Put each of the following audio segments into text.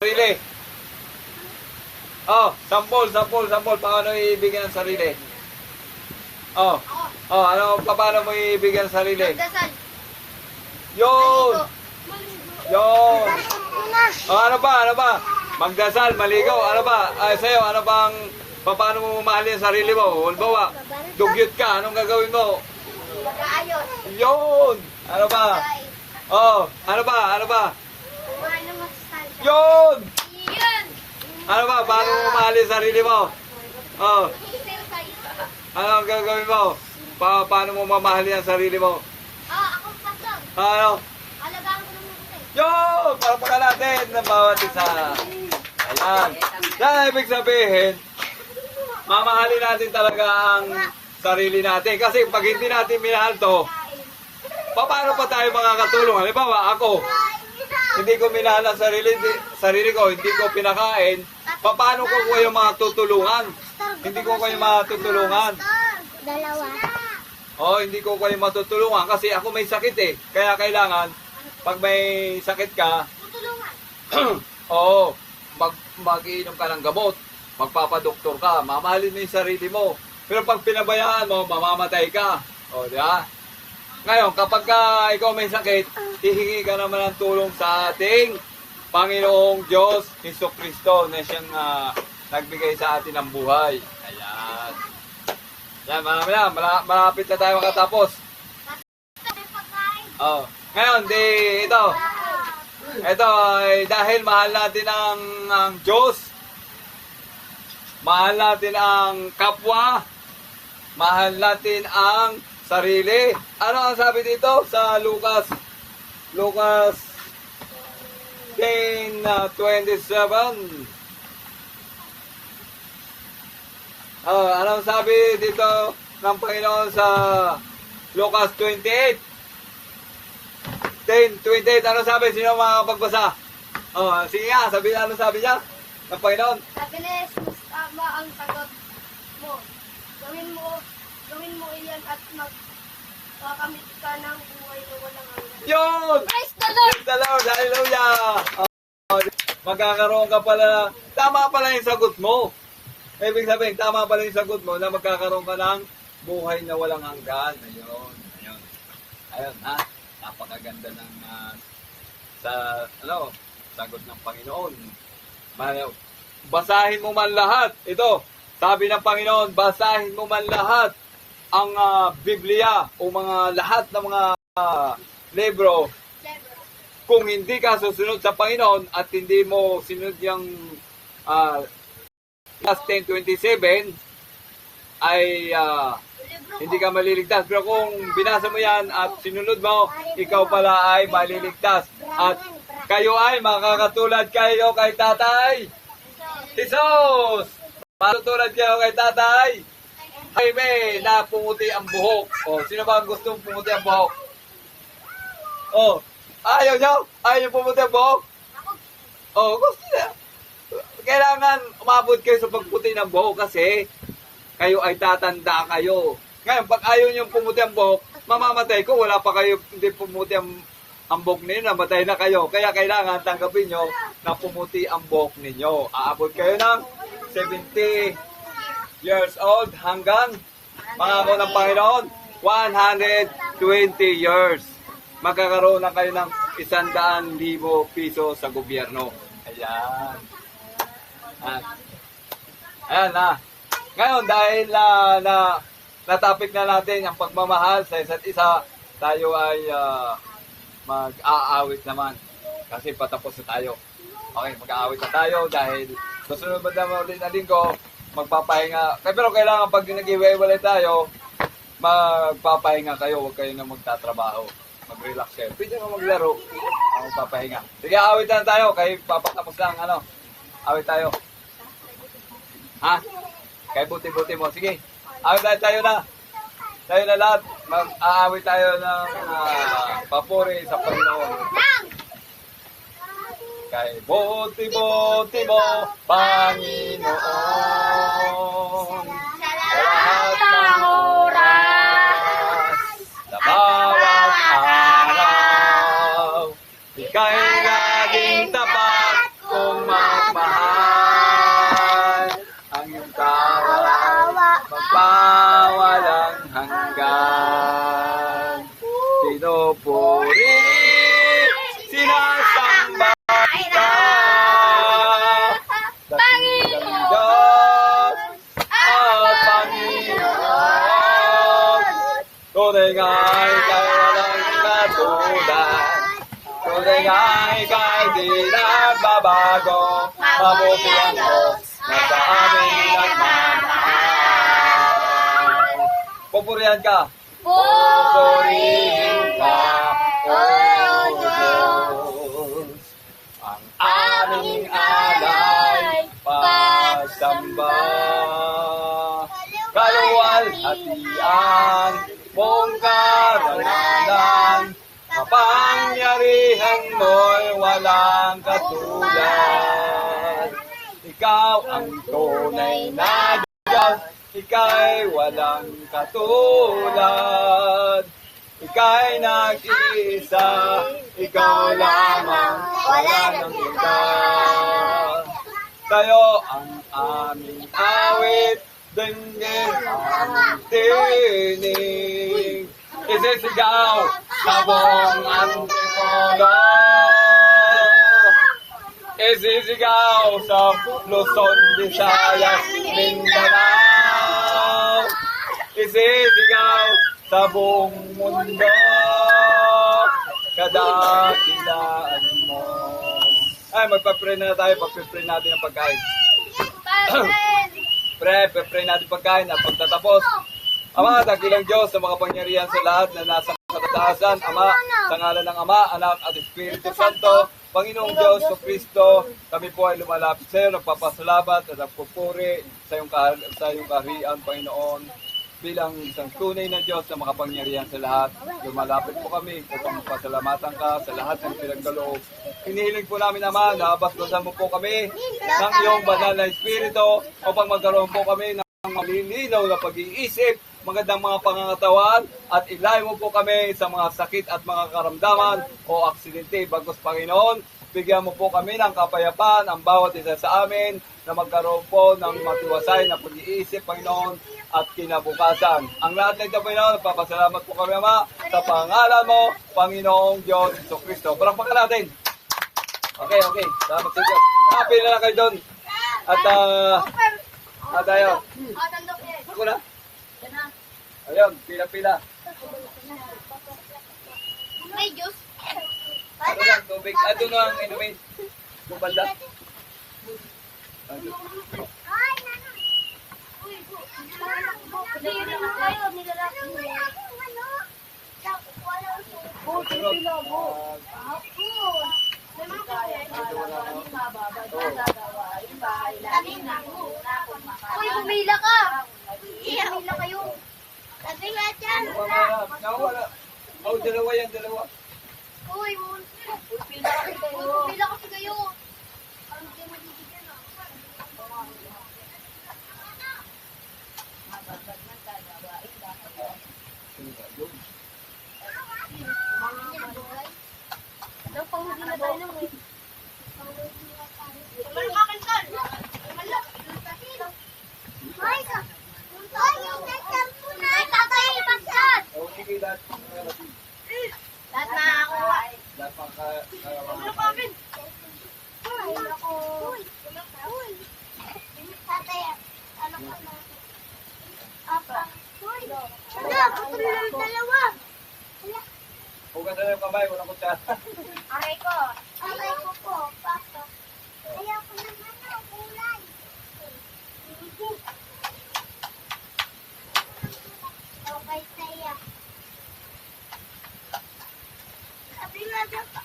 Sarili. Oh, sampol. Paano ibigyan ng sarili? Oh, paano mo ibigyan ng sarili? Magdasal. Yun! Yun! Oh, ano ba? Magdasal, maligaw, ano ba? Sa'yo, ano bang, paano mo mamahalin ang sarili mo? Halimbawa, dugyot ka, anong gagawin mo? Mag-aayos. Yun! Ano ba? Oh, ano ba? Ano masasabi? Yun! Yun! Ano ba? Paano mo mamahalin ang sarili mo? Oh, ano ang gagawin mo? Paano mo mamahalin ang sarili mo? Ako pastor. Ano? Alagaan ko naman ito. Yun! Palakpakan natin ng bawat isa. Ayan. Yan, ibig sabihin, mamahalin natin talaga ang sarili natin. Kasi pag hindi natin minahal to, paano pa tayo makakatulong? Halimbawa, ako, hindi ko minahal ang sarili ko, hindi ko pinakain, paano ko kayo matutulungan? Hindi ko kayo matutulungan. Dalawa. Hindi ko kayo matutulungan kasi ako may sakit eh. Kaya kailangan, pag may sakit ka, Tutulungan. mag-iinom ka ng gamot, magpapadoktor ka, mamahalin mo yung sarili mo. Pero pag pinabayaan mo, mamamatay ka. Di ba? Ngayon, kapag ikaw may sakit, hihingi ka naman ng tulong sa ating Panginoong Diyos, Jesucristo, na siyang nagbigay sa atin ng buhay. Ayan. Yan, malapit na tayo makatapos. Ngayon, ito. Ito ay dahil mahal natin ang Diyos, mahal natin ang kapwa, mahal natin ang sarili. Ano ang sabi dito sa Lucas 10:27? Ano ang sabi dito ng Panginoon sa Lucas 10:28? Ano sabi? Sino makakapagbasa? Sige nga, ano sabi niya ng Panginoon? Sabi ni Jesus, tama ang sagot mo. Gawin mo iyan at magkakamit ka ng buhay na walang hanggan. Yun! Praise the Lord! Praise the Lord! Hallelujah! Magkakaroon ka pala, tama pala yung sagot mo. Ibig sabihin, tama pala yung sagot mo na magkakaroon ka ng buhay na walang hanggan. Ayun, ha? Napakaganda ng sagot ng Panginoon. Basahin mo man lahat. Ito, sabi ng Panginoon, basahin mo man lahat ang Biblia o lahat ng mga libro. Kung hindi ka susunod sa Panginoon at hindi mo sinunod yung Last 10:27 ay hindi ka maliligtas. Pero kung binasa mo yan at sinunod mo, ikaw pala ay maliligtas. At kayo ay makakatulad kayo kay Tatay Jesus! Makakatulad kayo kay Tatay Jaime na pumuti ang buhok. Sino ba ang gustong pumuti ang buhok? Ayaw nyo? Ayaw nyo pumuti ang buhok? Gusto niya. Kailangan umabot kayo sa pagputi ng buhok kasi kayo ay tatanda kayo. Ngayon, pag ayaw nyo pumuti ang buhok, mamamatay ko, wala pa kayo hindi pumuti ang buhok ninyo, namatay na kayo. Kaya kailangan tanggapin nyo na pumuti ang buhok ninyo. Aabot kayo ng 70 years old hanggang pangako ng Panginoon, 120 years. Magkakaroon na kayo ng 100,000 piso sa gobyerno. Ayan. Ayan na. Ngayon, dahil na-topic na natin ang pagmamahal sa isa't isa, tayo ay mag-aawit naman. Kasi patapos na tayo. Okay, mag-aawit na tayo dahil susunod na ulit na linggo, magpapahinga. Pero kailangan pag nag-iwalay tayo, magpapahinga kayo. Huwag kayo na magtatrabaho. Mag-relax kayo. Pwede na maglaro. Magpapahinga. Sige, aawit na tayo. Kaya papatapos lang, awit tayo. Kaya buti-buti mo. Sige, awit tayo na. Tayo na lahat. Mag-aawit tayo ng papuri sa Panginoon. Kay buti-buti mo, Panginoon. Sa lahat ng oras, sa bawat araw, ika'y laging tapat kung Tunay nga ika'y walang katulad. Tunay nga ika'y di nagbabago. Mabuti ang Diyos na sa amin nagmamahal. Pupurihan ka. Pupurihin ka, O Diyos. Ang aming alay, pagsamba. Kaluwalhatian mong karangalan, kapangyarihan mo'y walang katulad. Ikaw ang tunay na Diyos, ika'y walang katulad. Ika'y nag-iisa, ikaw lamang, wala nang iba. Tayo ang aming awit, dinggin ang tinig. Isisigaw sa buong antipolo. Isisigaw sa Luzon, Visayas, Mindanao. Isisigaw sa buong mundo. Kadakilaan mo. Ay, magpa-pray na tayo. Pag-pray natin ang pagkain. Pray natin pagkain at pagtatapos. Ama, dakilang Diyos sa mga pangyarihan sa lahat na nasa katatasan. Ama, sa ngalan ng Ama, Anak at Espiritu Santo, Panginoong Diyos o Kristo, kami po ay lumalapit sa iyo, nagpapasalamat at nagpupuri sa iyong kaharian, Panginoon. Bilang isang tunay na Diyos na makapangyarihan sa lahat, lumalapit po kami upang pasalamatan ka sa lahat ng pinagkaloob. Hinihiling po namin, Ama, na basbasan mo po kami ng iyong banal na Espiritu upang magkaroon po kami ng malilinaw na pag-iisip, magandang mga pangangatawan, at ilay mo po kami sa mga sakit at mga karamdaman o aksidente. Bagos, Panginoon, bigyan mo po kami ng kapayapaan ang bawat isa sa amin na magkaroon po ng matiwasay na pag-iisip, Panginoon, at kinabukasan. Ang lahat na ito, Panginoon, nagpapasalamat po kami, Ama, sa pangalan mo, Panginoong Diyos Kristo. Palakpakan natin. Okay. Salamat sa Diyos. Pila na kayo doon. At tayo. Ako na. Ayun, pila-pila. May juice. Ano lang, tubig. Ito na ang inumin. Bumanda. Uy, pumila ka! Pumila kayo! Sabi nga dyan! Nawala. Oh, dalawa yan, dalawa. Uy, pumila kasi kayo! Ano kayo magigigyan ah? Nang panghuli na tayo nung eh. Tumalong ka, Kansan! Tumalong! Ay, tatay, ipagkat! Oh, sige, lahat. Lahat na ako. Lahat pang Tumalong ka, Ken! Ay, ako. Uy! Tatay, ano ka na? Apa? Uy! Wala, patuloy lang dalawa. Huwag na yung kamay, walang kutsara. Aray ko. Aray ko po, papa. Ayaw ko naman na, kulay. Okay, saya. Sabi nga daw pa.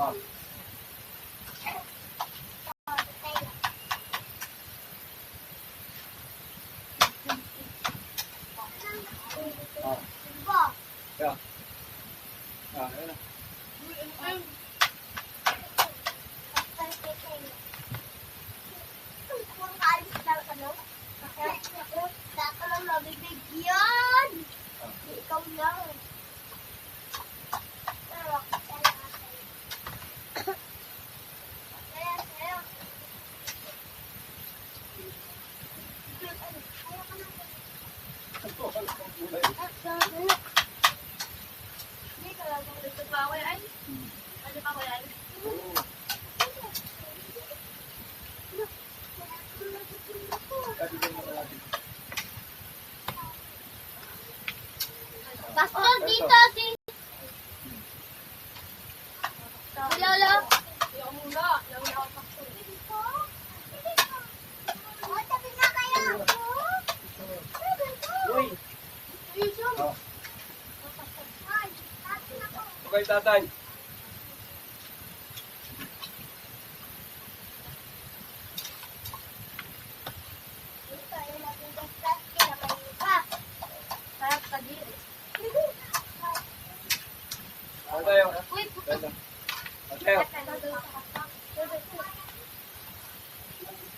Oh. Oh. Yeah. Ah, ayun na. tatay. Sarap ka din. Tatay, oh. Uy, Tatay, oh.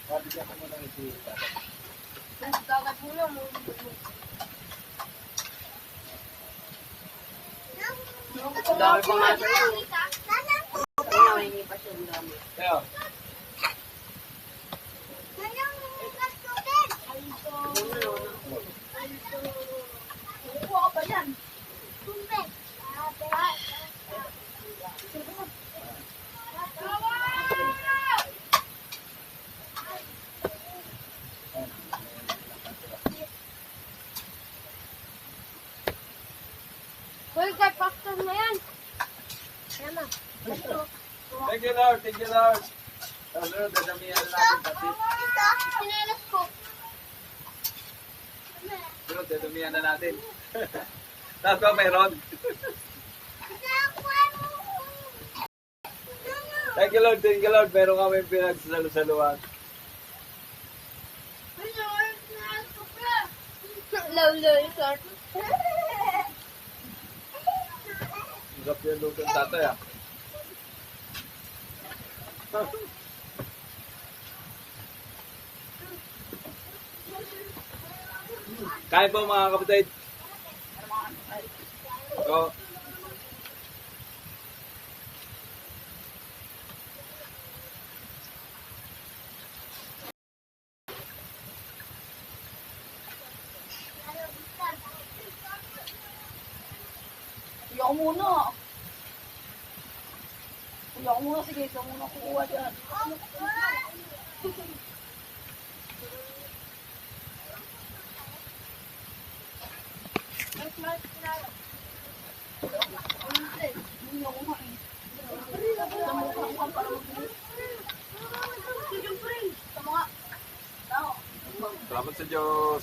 Babigyan ko muna ng si tatay. Gagat mo lang. Ang dami pa nga ito yun. Ay, hindi pa siya ang dami. Tayo. Kuha ka ba yan? Hoy, kay pastor na yan. Ayan na. Thank you, Lord. Thank you, Lord. Lord, dadamihan natin pati. Sinelas ko. Lord, dadamihan na natin. Tapos ba mayroon? Thank you, Lord. Thank you, Lord. Meron kami pinagsasalusaluan. Lolo, sir. Sarap yung luto ng tatay, ah. Kain po mga kapatid. So, Kuya ko muna. Kuya ko muna. Sige, ikaw muna kukuha dyan. Hindi ako kumain. Namukha ko para mag-ulit. Sa mga tao. salamat sa Diyos.